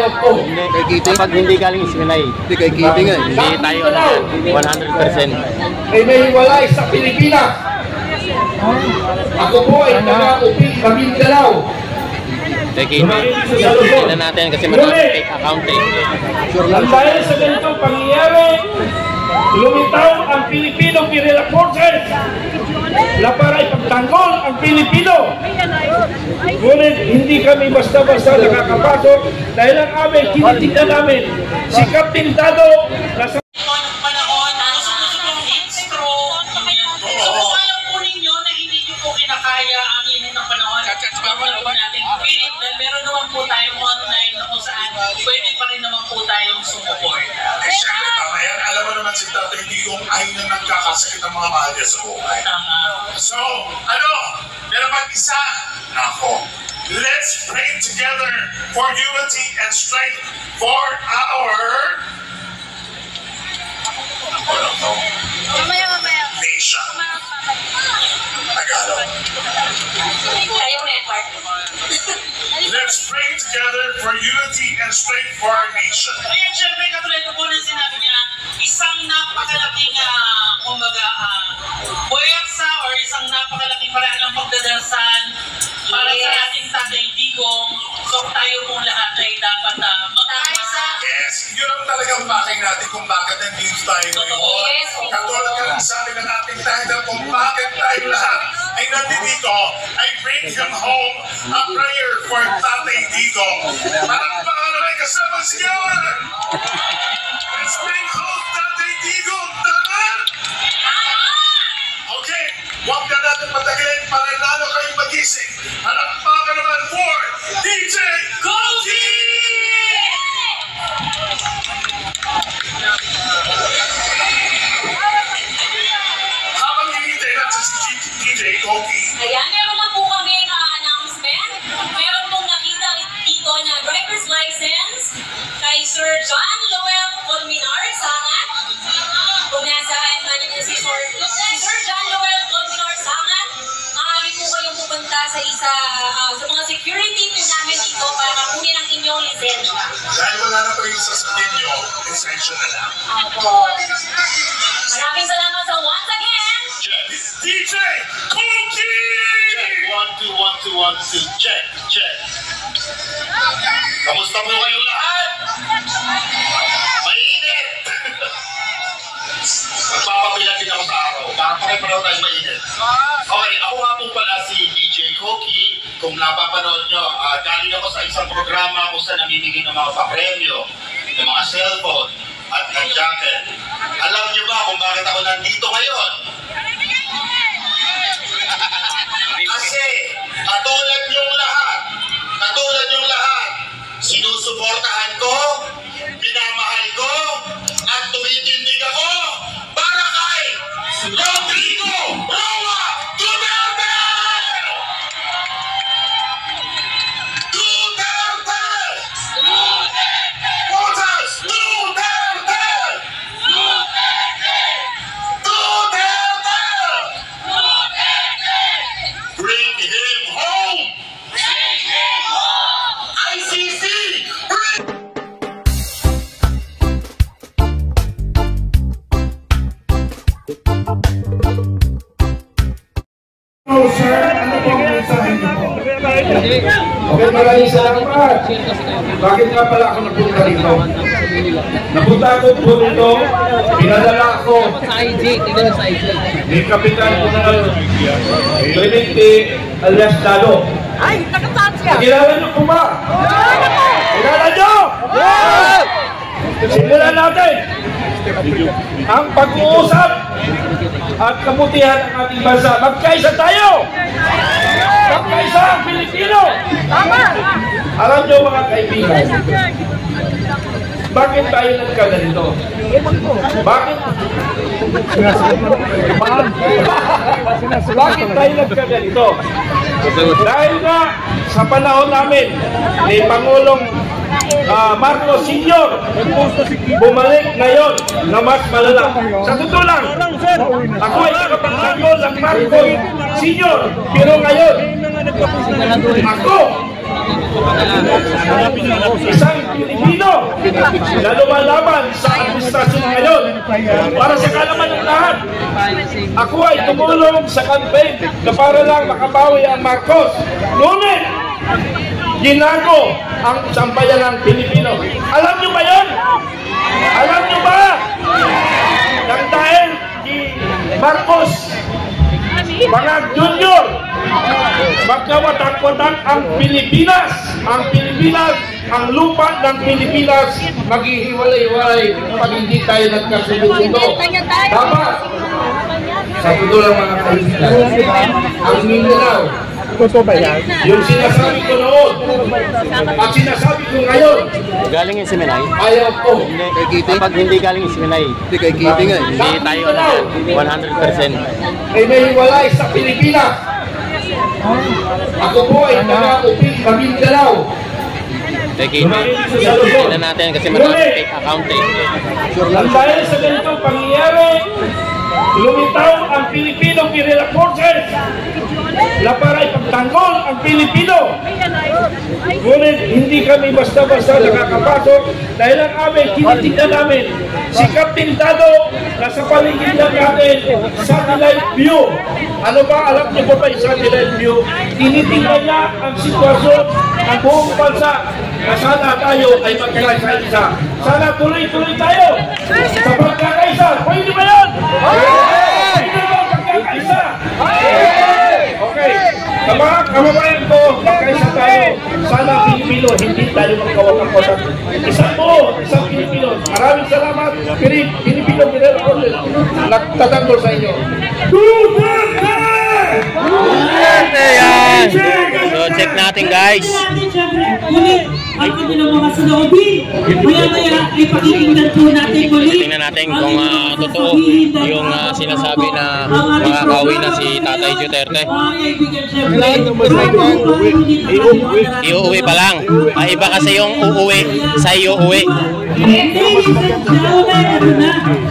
Kapag hindi galing Sinay, hindi kay Kitty nga. Hindi tayo 100%. Ay nahiwalay sa Pilipinas. Ako po ay taga-upi ng Mindanao. Tingnan natin kasi maraming fake accounting. Dahil sa ganitong pangyayari, lumitaw ang Filipino Guerrilla Forces na para ipagtanggol ang Pilipino. Ngunit hindi kami basta-basta nakakapasok dahil ang aming tinitignan namin si Captain Dado na sa panahon, gusto-gusto intro. So kung alam po ninyo na hindi nyo po kinakaya ang init ng panahon, bawal po natin pilit dahil meron naman po tayong online na kung saan pwede pa rin naman po tayong sumuport. Siyempre, tama yan. Alam mo naman si Tatay Digong ay na nagkakasakit ang mga mahal niya sa buhay. Tama. So, meron pang isa. Nako. Let's pray together for unity and strength for our nation. Tagalog. Let's pray together for unity and strength for our nation. Kaya siyempre, katulad po ng sinabi niya, isang napakalaking puwersa or isang napakalaking paraan ng pagdadasal para sa ating Tatay Digong. So tayo pong lahat ay dapat magkaisa. Yes, yun ang talagang bakay natin kung bakit nandito tayo ngayon. Katulad ka ng sabi ng ating title kung bakit tayo lahat ay nandito, I bring him home a prayer for Tatay Digong. Parang pangalan kasama sigawan. Let's bring home Tatay Digong. Tama? Okay, huwag na natin patagalin para lalo kayong magising. Palakpakan naman for DJ Koki! Habang hinihintay natin si DJ Koki. Ayan, meron na po kami announcement. Meron pong nakita dito na driver's license kay Sir John Lowell Colminar, Sangat. Kung nasaan man niyo si Sir John Lowell Colminar, Sangat, maaari po kayong pupunta sa sa mga security po namin dito para kunin ang inyong lisensya. Dahil wala na pa yung sasakyan nyo, lisensya na lang. Opo. Maraming salamat sa once again. Check. DJ Koki! Check. 1, 2, 1, 2, 1, 2. Check. Check. Kamusta po kayong lahat? Mainit! Magpapapilan din ako sa araw. Para pare-pareho tayo mainit. Okay, ako nga po pala si DJ Koki. Kung napapanood nyo, galing ako sa isang programa kung saan namimigay ng mga papremyo, ng mga cellphone, at ng jacket. Alam nyo ba kung bakit ako nandito ngayon? Kasi, katulad nyong lahat, sinusuportahan ko, minamahal ko, at tumitindig ako para kay Rodrigo Roa Duterte! Duterte! Votas Duterte! Duterte! Bring him home! ICC! Oh, sir, ano po ang mensahe niyo po? Okay, maraming salamat. Bakit nga pala ako napunta dito? Napunta ako po dito, pinadala ako ni Kapitan General Clemente alias Dado. Ay, nakataan siya! Kilala niyo po ba? Kilala niyo? Simulan natin ang pag-uusap at kabutihan ng ating bansa. Magkaisa tayo! Magkaisa ang Pilipino! Tama! Alam niyo mga kaibigan, bakit tayo nagkaganito? Bakit? Bakit tayo nagkaganito? Dahil nga sa panahon namin ni Pangulong Marcos Sr. bumalik ngayon na mas malala. Sa totoo lang, ako ay nakapagtanggol ng Marcos Sr. Pero ngayon, ako Isang Pilipino na lumalaban sa administrasyon ngayon para sa kalaman ng lahat. Ako ay tumulong sa campaign na para lang makabawi ang Marcos. Ngunit, ginago ang sambayan ng Pilipino. Alam nyo ba yun? Alam nyo ba? Nang dahil si Marcos mga junior, magkawatak-watak ang Pilipinas. Ang Pilipinas, ang lupa ng Pilipinas, maghihiwalay-hiwalay pag hindi tayo nagkasundo-sundo. Dapat, sa totoo lang mga kaibigan, ang Mindanao, yung sinasabi ko noon at sinasabi ko ngayon, Galing yung Simenay? ayaw ko. Kapag hindi galing yung Simenay, hindi tayo 100%. Ay nahiwalay sa Pilipinas. Ako po ay taga-upit sa Mindanao. Tignan natin kasi maraming fake account eh. Nang dahil sa ganitong pangyayari, lumitaw ang Filipino Guerrilla Forces na para ipagtanggol ang Pilipino. Ngunit hindi kami basta-basta nakakapasok dahil ang amin, tinitignan namin si Captain Tado na sa paligid natin satellite view. Ano ba? Alam niyo po ba yung satellite view? Tinitignan niya ang sitwasyon ng buong bansa na sana tayo ay magkakaisa. Sana tuloy-tuloy tayo sa pagkakaisa. Pwede ba yan? Pwede ba pagkakaisa? Okay. Sa mga kababayan ko, magkaisa tayo. Sana Pilipino, hindi tayo magkawatak-watak. Isang Pilipino. Maraming salamat. Pilipino Guerrilla Forces. Nagtatanggol sa inyo. Duterte yan! So check natin guys. Ngunit, ang kanilang mga saloobin, maya-maya ay pakikinggan po natin muli. Tingnan natin kung totoo yung sinasabi na makakauwi na si Tatay Duterte. Iuuwi pa lang. Iba kasi yung uuwi sa iuuwi.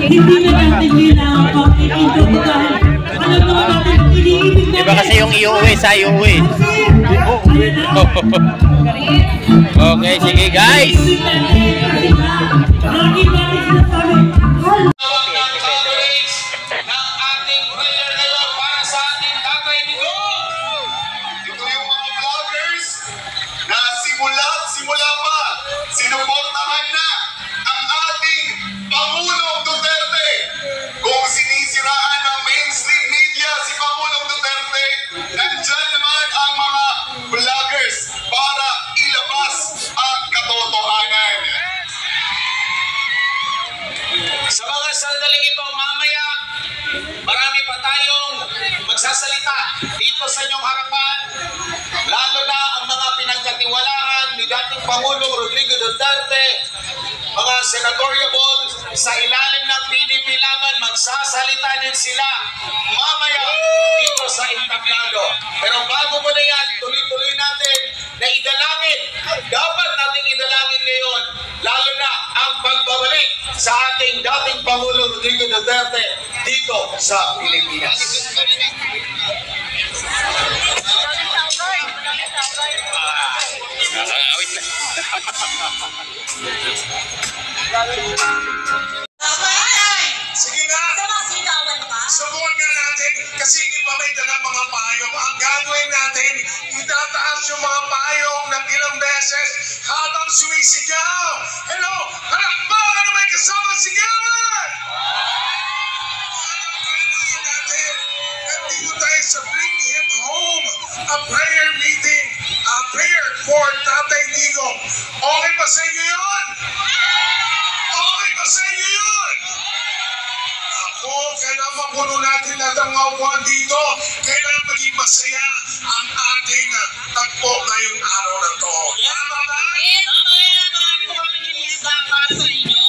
Hindi na natin yun ang pag-iinterpretahan. Alam naman natin, iniibig natin. Iba kasi yung iuuwi sa iuuwi. Okay, sige guys. Tawag ng coverage ng ating prayer ngayon para sa ating Tatay Digong. Ito yung mga vloggers na simula pa, sinuportahan na ang ating Pangulong Duterte. Kung sinisiraan ng mainstream media si Pangulong Duterte, nandyan naman ang mga vloggers para ilabas ang katotohanan. Sa mga sandaling ito, mamaya, marami pa tayong magsasalita dito sa inyong harapan, lalo na ang mga pinagkatiwalaan ni dating Pangulong Rodrigo Duterte, mga senatoriable sa ilalim ng PDP laban, magsasalita din sila mamaya dito sa entablado. Pero bago mo na yan, tuloy-tuloy natin na idalangin. Dapat nating idalangin ngayon, lalo na ang pagbabalik sa ating dating Pangulong Rodrigo Duterte dito sa Pilipinas. Awit na. Sige nga, subukan nga natin kasi iba may dalang mga payong. Ang gagawin natin, itataas yung mga payong ng ilang beses habang sumisigaw. Hello, halakbang! Ano may kasama sigawan? Nandito tayo sa Bring Him Home, a prayer meeting, a prayer for Tatay Digong. Okay ba sa inyo yun? Okay ba sa inyo yun? Ako, kailangan mapuno natin lahat ang mga upuan dito. Kailangan maging masaya ang ating tagpo ngayong araw na to. Tama ba? Marami po kami nilisda para sa inyo.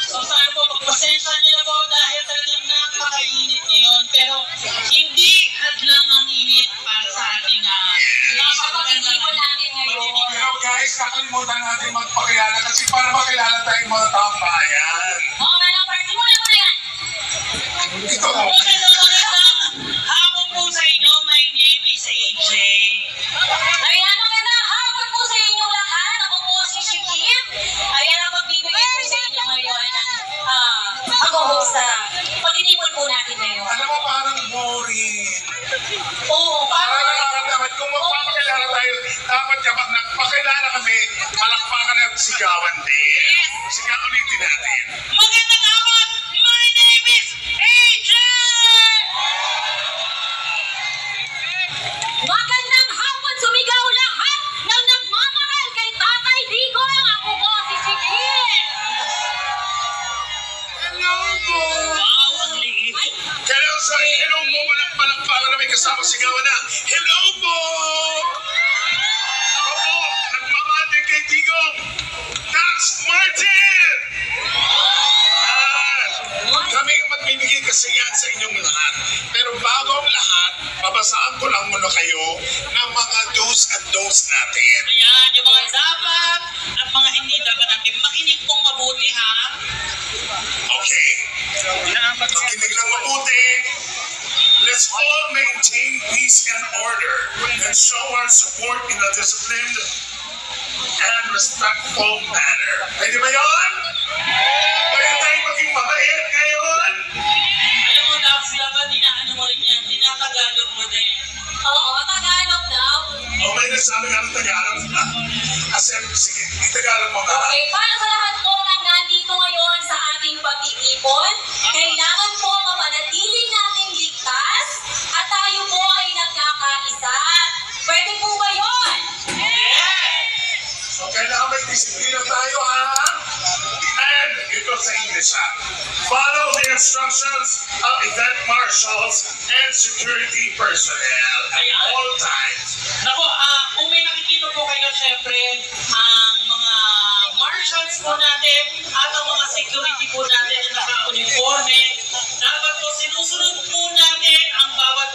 So sana po, pagpasensya niyo na po dahil talagang napakainit ngayon. Pero hindi hadlang ang init para sa ating napakagandang natin ngayon. Pero guys, kakalimutan natin magpakilala kasi para makilala tayong mga taong bayan. Oo, manang party mo na yan. Ito mo. Okay na hapon po sa inyo. My name is AJ. Ayan, magandang hapon Oo, Para paano? nakakataman, kung magpapakilala tayo, dapat kapag nagpakilala kami, palakpakan at sigawan din. Sigawan ulitin natin. Magandang hapon! My name is AJ! Magandang hapon, sumigaw lahat ng nagmamahal kay Tatay Digong. Ako po si Chiquin. Hello po! Wow, ang liit. Ay, Kaya sa hello mo, walang palakpakan na may kasama sigawan na. Hello po! Ako po, nagmamahal din kay Digong. Dax Martin! Kami ang magbibigay kasiyahan sa inyong lahat. Pero bago ang lahat, babasaan ko lang muna kayo ng mga do's and don'ts natin. Ayan, yung mga dapat at mga hindi dapat natin. Makinig pong mabuti, ha? Okay? Makinig lang mabuti. Let's all maintain peace and order and show our support in a disciplined and respectful manner. Pwede ba yun? Pwede tayong maging mabait ngayon? Alam mo, Dax, dapat dinaano mo rin yan. Tinatagalog mo din. oo, Tagalog daw. O may nagsabi nga ng Tagalog. Kasi, sige, Tagalog mo nga. Okay, para sa lahat po ng nandito ngayon sa ating pag-iipon, kailangan po mapanatili nating ligtas at tayo po ay nagkakaisa. Pwede po ba yun? So, kailangan may disiplina tayo, ha? And, ito sa English, ha? Follow the instructions of event marshals and security personnel at all times. Naku, kung may nakikita po kayo, syempre, ang mga marshals po natin at ang mga security po natin na naka-uniforme, dapat po sinusunod po natin ang bawat